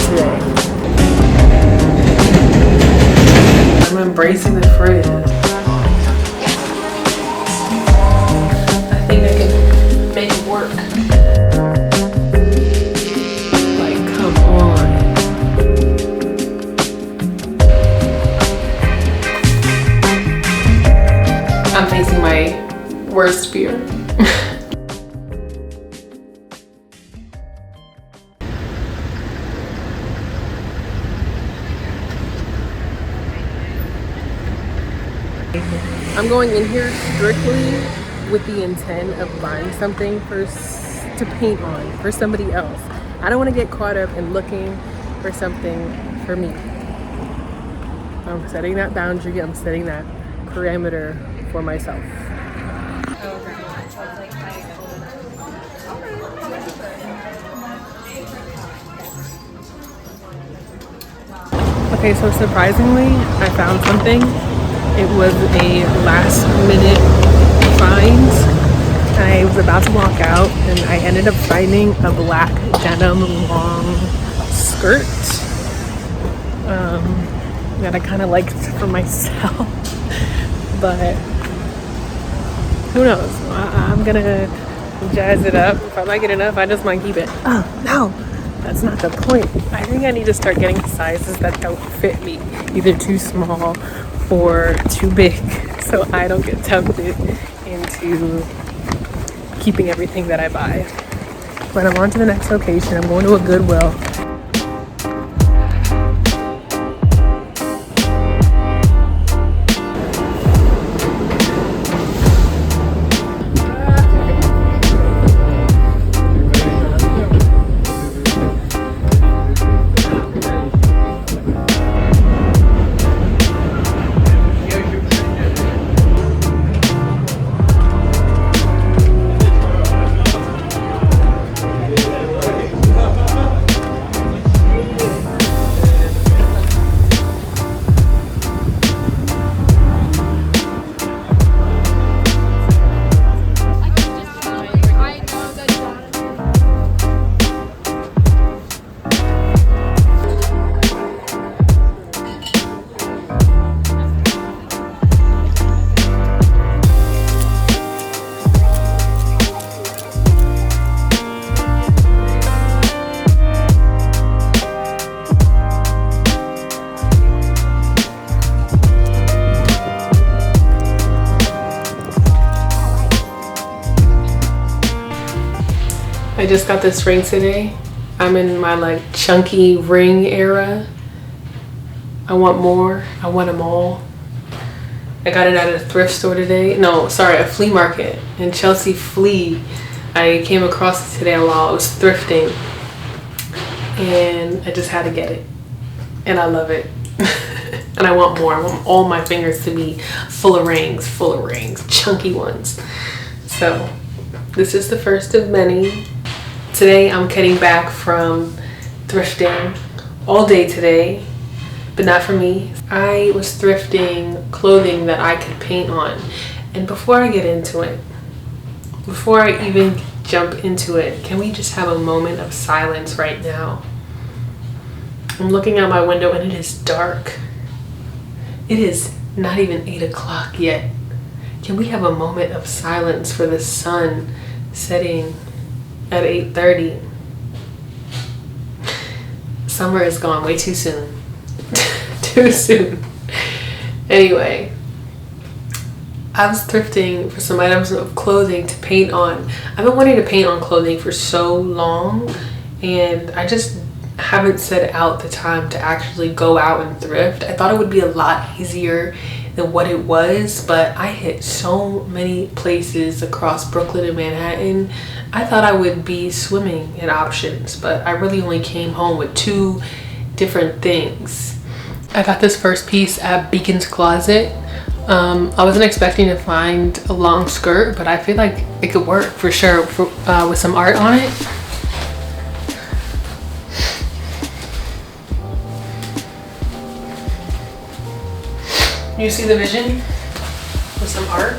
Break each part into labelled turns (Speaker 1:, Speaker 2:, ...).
Speaker 1: today. I'm embracing the frizz. I think I can make it work. Like, come on. I'm facing my worst fear. I'm going in here strictly with the intent of buying something to paint on for somebody else. I don't want to get caught up in looking for something for me. I'm setting that boundary, I'm setting that parameter for myself. Okay, so surprisingly, I found something. It was a last minute find. I was about to walk out and I ended up finding a black denim long skirt that I kind of liked for myself. But who knows? I'm gonna jazz it up. If I like it enough, I just might keep it. Oh, no, that's not the point. I think I need to start getting sizes that don't fit me, either too small or too big, so I don't get tempted into keeping everything that I buy. But I'm on to the next location. I'm going to a Goodwill. I just got this ring today. I'm in my like chunky ring era. I want more. I want them all. I got it at a thrift store today. No, sorry, a flea market in Chelsea Flea. I came across it today while I was thrifting and I just had to get it. And I love it. And I want more. I want all my fingers to be full of rings, chunky ones. So this is the first of many. Today I'm getting back from thrifting all day today, but not for me. I was thrifting clothing that I could paint on. And before I get into it, before I even jump into it, can we just have a moment of silence right now? I'm looking out my window and it is dark. It is not even 8 o'clock yet. Can we have a moment of silence for the sun setting at 8:30? Summer is gone way too soon. Too soon. Anyway, I was thrifting for some items of clothing to paint on. I've been wanting to paint on clothing for so long and I just haven't set out the time to actually go out and thrift. I thought it would be a lot easier than what it was, but I hit so many places across Brooklyn and Manhattan. I thought I would be swimming in options, but I really only came home with 2 different things. I got this first piece at Beacon's Closet. I wasn't expecting to find a long skirt, but I feel like it could work for sure with some art on it. You see the vision with some art?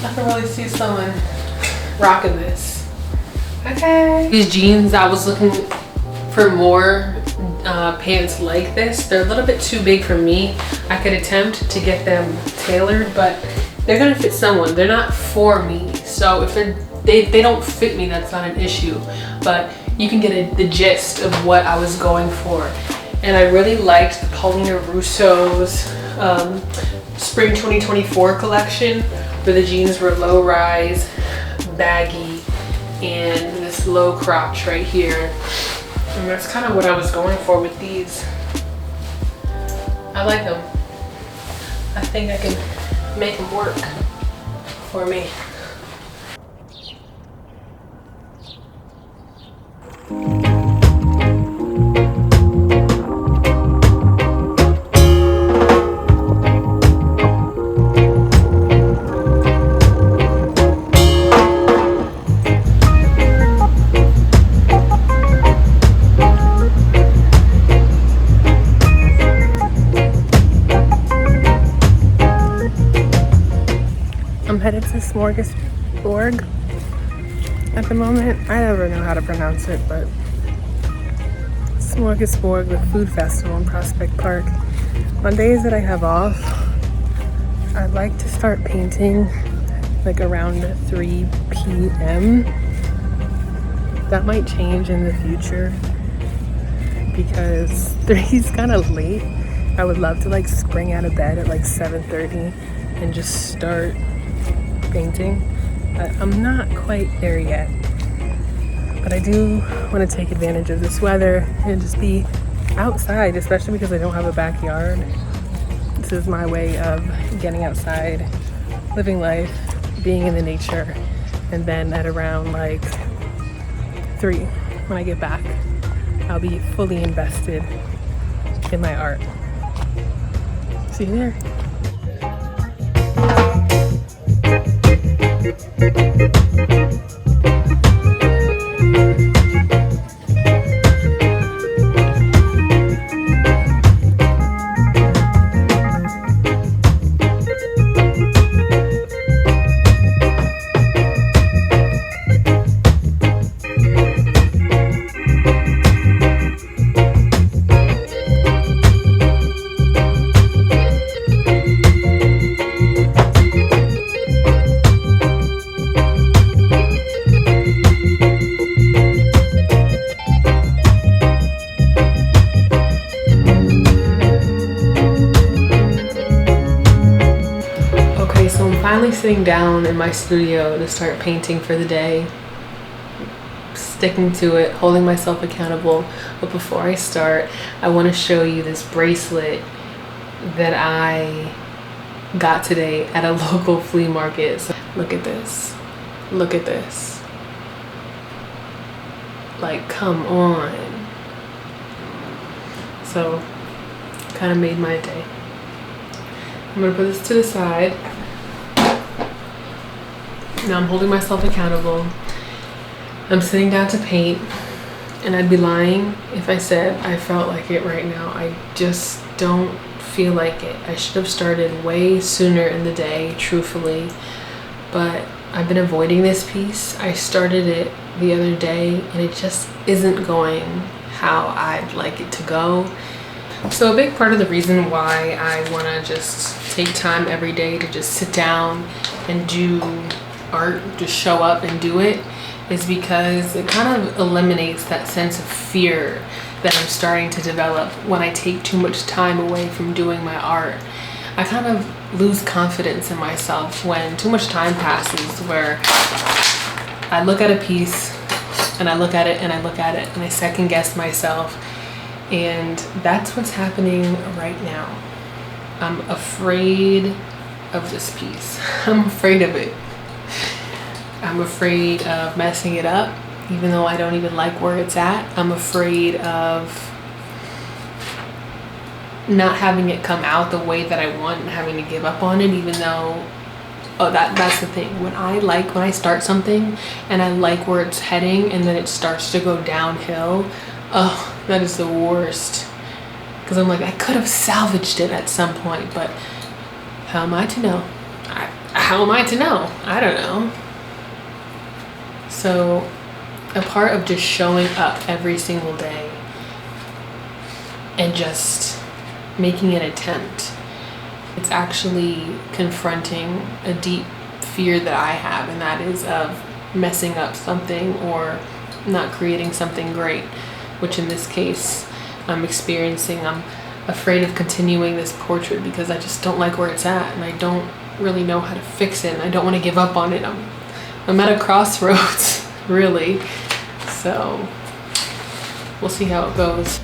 Speaker 1: I can really see someone rocking this Okay. These jeans, I was looking for more pants like this. They're a little bit too big for me. I could attempt to get them tailored, but they're gonna fit someone. They're not for me. So if they don't fit me, that's not an issue. But you can get the gist of what I was going for. And I really liked the Paulina Russo's Spring 2024 collection, where the jeans were low rise, baggy, and this low crotch right here. And that's kind of what I was going for with these. I like them. I think I can make them work for me. I'm headed to Smorgasburg at the moment. I never know how to pronounce it, but Smorgasburg, the food festival in Prospect Park. On days that I have off, I'd like to start painting like around 3 p.m. That might change in the future because 3 is kind of late. I would love to like spring out of bed at like 7:30 and just start painting, but I'm not quite there yet. But I do want to take advantage of this weather and just be outside, especially because I don't have a backyard. This is my way of getting outside, living life, being in the nature, and then at around like 3, when I get back, I'll be fully invested in my art. See you there. Finally sitting down in my studio to start painting for the day, sticking to it, holding myself accountable. But before I start, I want to show you this bracelet that I got today at a local flea market. So look at this. Look at this. Like, come on. So, kind of made my day. I'm gonna put this to the side. Now I'm holding myself accountable. I'm sitting down to paint, and I'd be lying if I said I felt like it right now. I just don't feel like it. I should have started way sooner in the day, truthfully, but I've been avoiding this piece. I started it the other day, and it just isn't going how I'd like it to go. So a big part of the reason why I want to just take time every day to just sit down and do art, just show up and do it, is because it kind of eliminates that sense of fear that I'm starting to develop when I take too much time away from doing my art. I kind of lose confidence in myself when too much time passes, where I look at a piece and I look at it and I look at it and I second guess myself, and that's what's happening right now. I'm afraid of this piece. I'm afraid of it. I'm afraid of messing it up, even though I don't even like where it's at. I'm afraid of not having it come out the way that I want and having to give up on it, even though, that's the thing. When I start something and I like where it's heading and then it starts to go downhill, that is the worst. Because I'm like, I could have salvaged it at some point, but how am I to know? How am I to know? I don't know. So a part of just showing up every single day and just making an attempt. It's actually confronting a deep fear that I have, and that is of messing up something or not creating something great, which in this case I'm experiencing. I'm afraid of continuing this portrait because I just don't like where it's at, and I don't really know how to fix it, and I don't want to give up on it. I'm at a crossroads, really. So we'll see how it goes.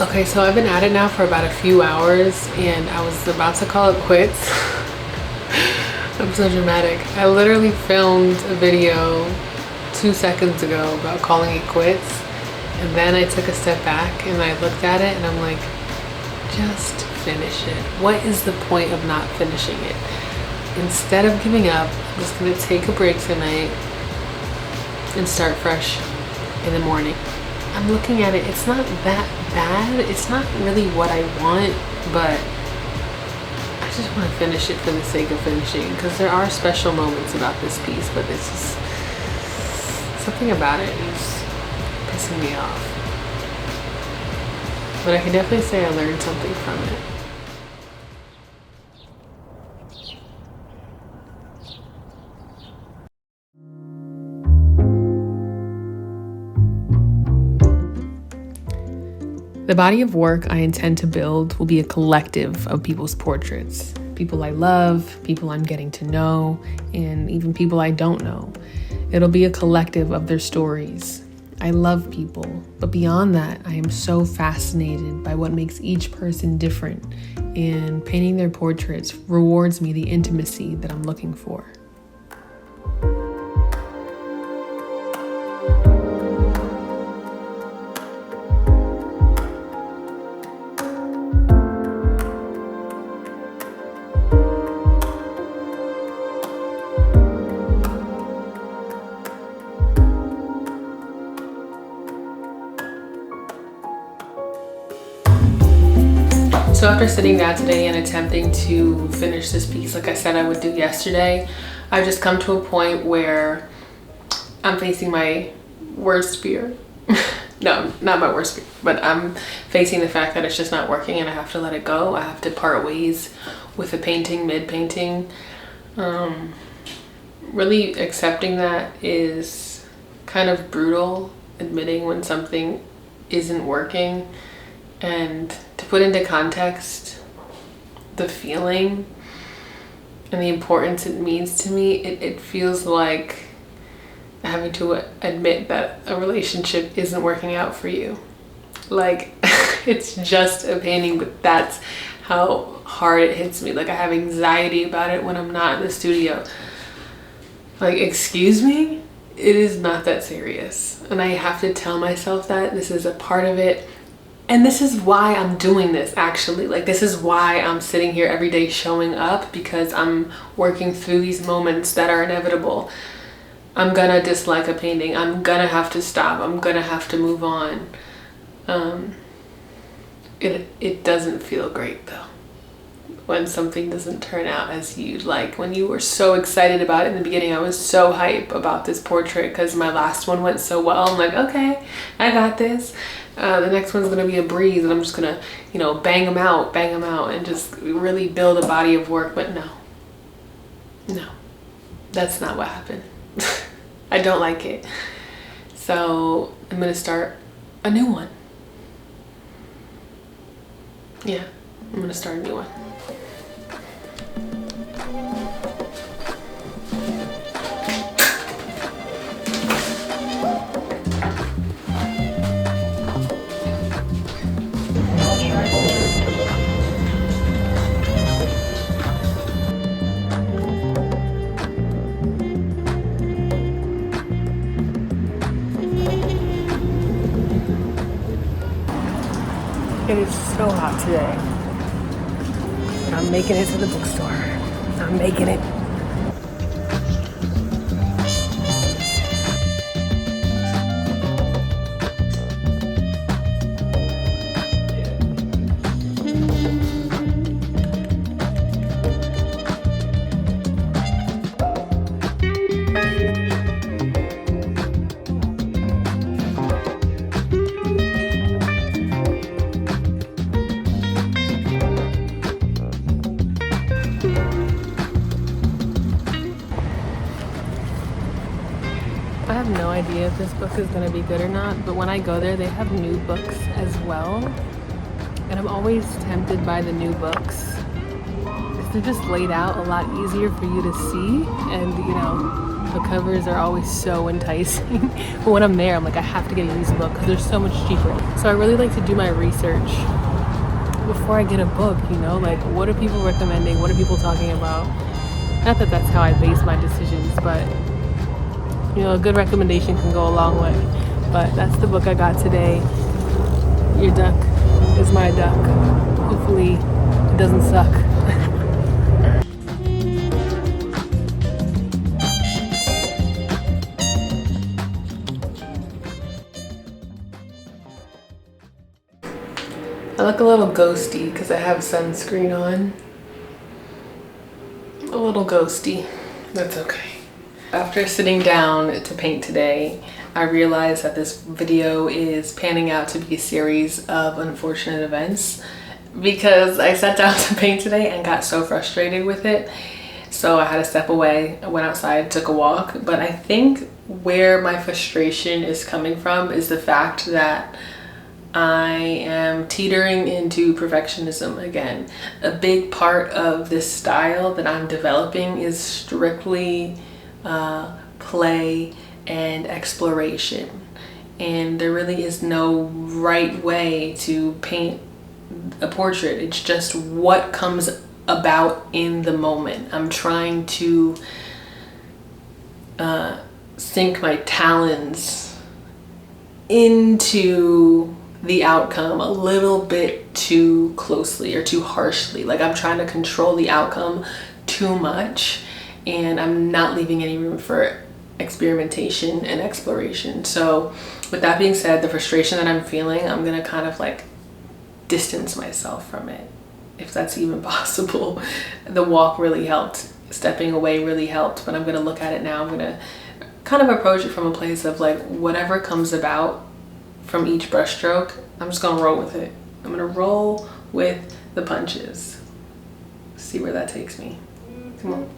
Speaker 1: Okay, so I've been at it now for about a few hours, and I was about to call it quits. I'm so dramatic. I literally filmed a video 2 seconds ago about calling it quits, and then I took a step back and I looked at it and I'm like, just finish it. What is the point of not finishing it? Instead of giving up, I'm just gonna take a break tonight and start fresh in the morning. I'm looking at it, it's not that bad. It's not really what I want, but I just want to finish it for the sake of finishing, because there are special moments about this piece, but this is something about it is pissing me off. But I can definitely say I learned something from it. The body of work I intend to build will be a collective of people's portraits. People I love, people I'm getting to know, and even people I don't know. It'll be a collective of their stories. I love people, but beyond that, I am so fascinated by what makes each person different, and painting their portraits rewards me the intimacy that I'm looking for. So after sitting down today and attempting to finish this piece like I said I would do yesterday, I've just come to a point where I'm facing my worst fear. No, not my worst fear, but I'm facing the fact that it's just not working and I have to let it go. I have to part ways with the painting, mid-painting. Really accepting that is kind of brutal, admitting when something isn't working. And to put into context the feeling and the importance it means to me, it feels like having to admit that a relationship isn't working out for you. Like, it's just a painting, but that's how hard it hits me. Like, I have anxiety about it when I'm not in the studio. Like, excuse me? It is not that serious. And I have to tell myself that this is a part of it. And this is why I'm doing this, actually. Like, this is why I'm sitting here every day showing up, because I'm working through these moments that are inevitable. I'm gonna dislike a painting. I'm gonna have to stop. I'm gonna have to move on. It doesn't feel great, though, when something doesn't turn out as you'd like. When you were so excited about it in the beginning, I was so hype about this portrait because my last one went so well. I'm like, okay, I got this. The next one's gonna be a breeze, and I'm just gonna, bang them out, and just really build a body of work. But no, that's not what happened. I don't like it. So I'm gonna start a new one. Yeah, I'm gonna start a new one. It is so hot today. I'm making it to the bookstore. I'm making it. idea if this book is going to be good or not, but when I go there, they have new books as well. And I'm always tempted by the new books. They're just laid out a lot easier for you to see, and you know, the covers are always so enticing. But when I'm there, I'm like, I have to get a used book because they're so much cheaper. So I really like to do my research before I get a book, you know, like what are people recommending, what are people talking about. Not that that's how I base my decisions, but you know, a good recommendation can go a long way. But that's the book I got today. Your duck is my duck. Hopefully it doesn't suck. I look a little ghosty because I have sunscreen on. A little ghosty. That's okay. After sitting down to paint today, I realized that this video is panning out to be a series of unfortunate events because I sat down to paint today and got so frustrated with it. So I had to step away. I went outside, took a walk. But I think where my frustration is coming from is the fact that I am teetering into perfectionism again. A big part of this style that I'm developing is strictly play and exploration. And there really is no right way to paint a portrait. It's just what comes about in the moment. I'm trying to sink my talons into the outcome a little bit too closely or too harshly. Like I'm trying to control the outcome too much and I'm not leaving any room for experimentation and exploration. So with that being said, the frustration that I'm feeling, I'm gonna kind of like distance myself from it, if that's even possible. The walk really helped. Stepping away really helped, but I'm gonna look at it now. I'm gonna kind of approach it from a place of like whatever comes about from each brushstroke, I'm just gonna roll with it. I'm gonna roll with the punches. See where that takes me. Come on.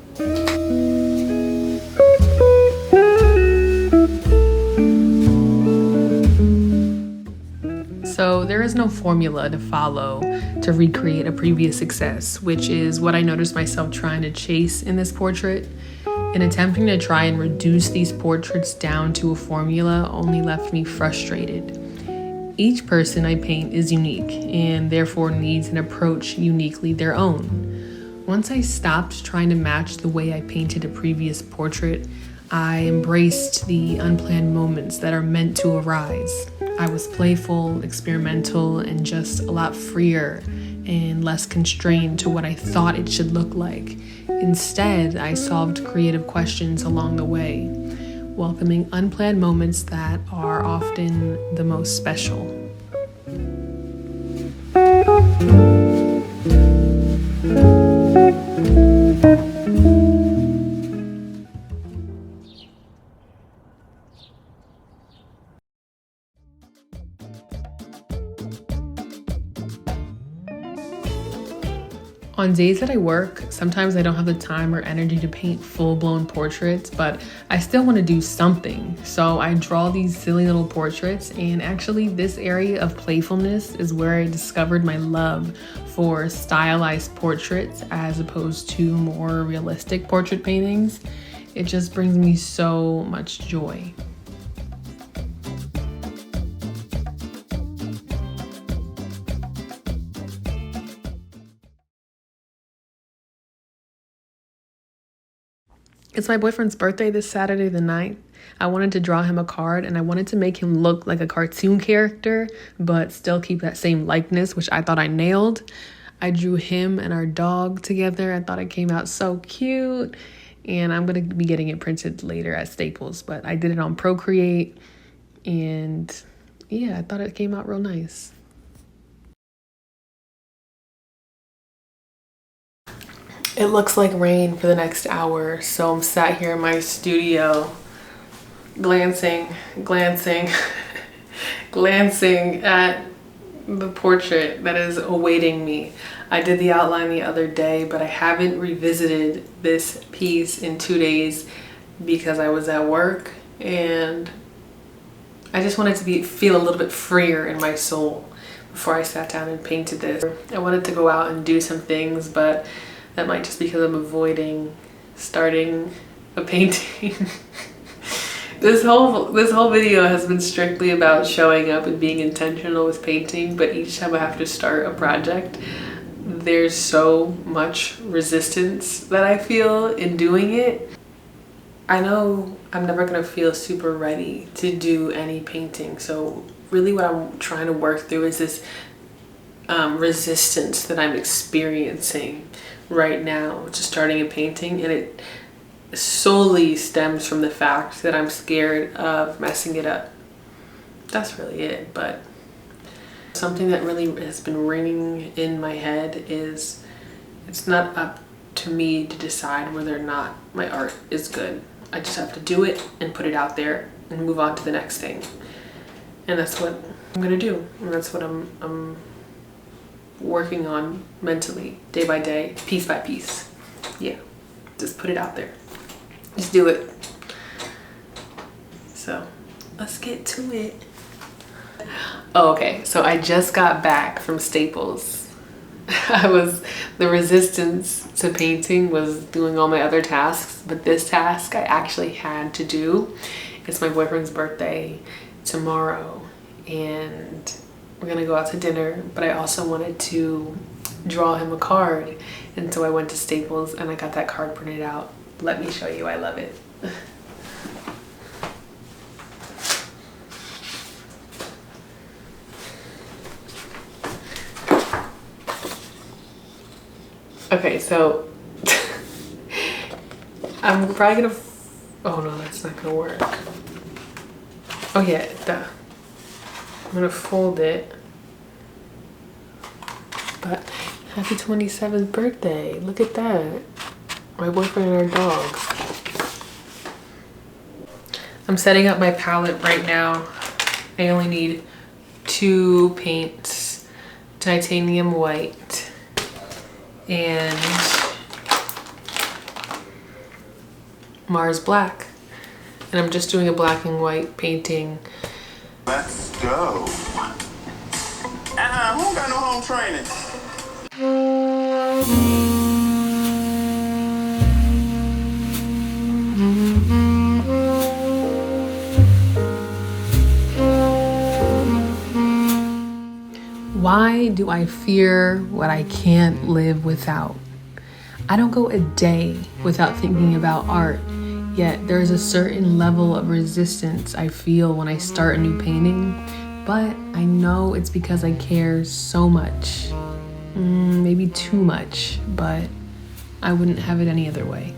Speaker 1: So there is no formula to follow to recreate a previous success, which is what I noticed myself trying to chase in this portrait. And attempting to try and reduce these portraits down to a formula only left me frustrated. Each person I paint is unique and therefore needs an approach uniquely their own. Once I stopped trying to match the way I painted a previous portrait, I embraced the unplanned moments that are meant to arise. I was playful, experimental, and just a lot freer and less constrained to what I thought it should look like. Instead, I solved creative questions along the way, welcoming unplanned moments that are often the most special. On days that I work, sometimes I don't have the time or energy to paint full-blown portraits, but I still want to do something. So I draw these silly little portraits, and actually this area of playfulness is where I discovered my love for stylized portraits as opposed to more realistic portrait paintings. It just brings me so much joy. It's my boyfriend's birthday this Saturday the 9th. I wanted to draw him a card and I wanted to make him look like a cartoon character, but still keep that same likeness, which I thought I nailed. I drew him and our dog together. I thought it came out so cute, and I'm going to be getting it printed later at Staples, but I did it on Procreate, and yeah, I thought it came out real nice. It looks like rain for the next hour, so I'm sat here in my studio glancing at the portrait that is awaiting me. I did the outline the other day, but I haven't revisited this piece in 2 days because I was at work and I just wanted to feel a little bit freer in my soul before I sat down and painted this. I wanted to go out and do some things, but that might just because I'm avoiding starting a painting. This whole video has been strictly about showing up and being intentional with painting, but each time I have to start a project, there's so much resistance that I feel in doing it. I know I'm never gonna feel super ready to do any painting, so really what I'm trying to work through is this resistance that I'm experiencing right now to starting a painting, and it solely stems from the fact that I'm scared of messing it up. That's really it. But something that really has been ringing in my head is it's not up to me to decide whether or not my art is good. I just have to do it and put it out there and move on to the next thing. And that's what I'm gonna do. And that's what I'm working on mentally, day by day, piece by piece. Yeah, just put it out there. Just do it. So let's get to it. Oh, okay, so I just got back from Staples. The resistance to painting was doing all my other tasks, but this task I actually had to do. It's my boyfriend's birthday tomorrow, and we're gonna go out to dinner, but I also wanted to draw him a card, and so I went to Staples and I got that card printed out. Let me show you, I love it. Okay, so I'm probably gonna, oh no, that's not gonna work. Oh yeah, duh. I'm gonna fold it. But happy 27th birthday, look at that. My boyfriend and our dog. I'm setting up my palette right now. I only need 2 paints, titanium white and Mars black. And I'm just doing a black and white painting.
Speaker 2: Let's go. Who got no home training?
Speaker 1: Why do I fear what I can't live without? I don't go a day without thinking about art, yet there's a certain level of resistance I feel when I start a new painting, but I know it's because I care so much. Maybe too much, but I wouldn't have it any other way.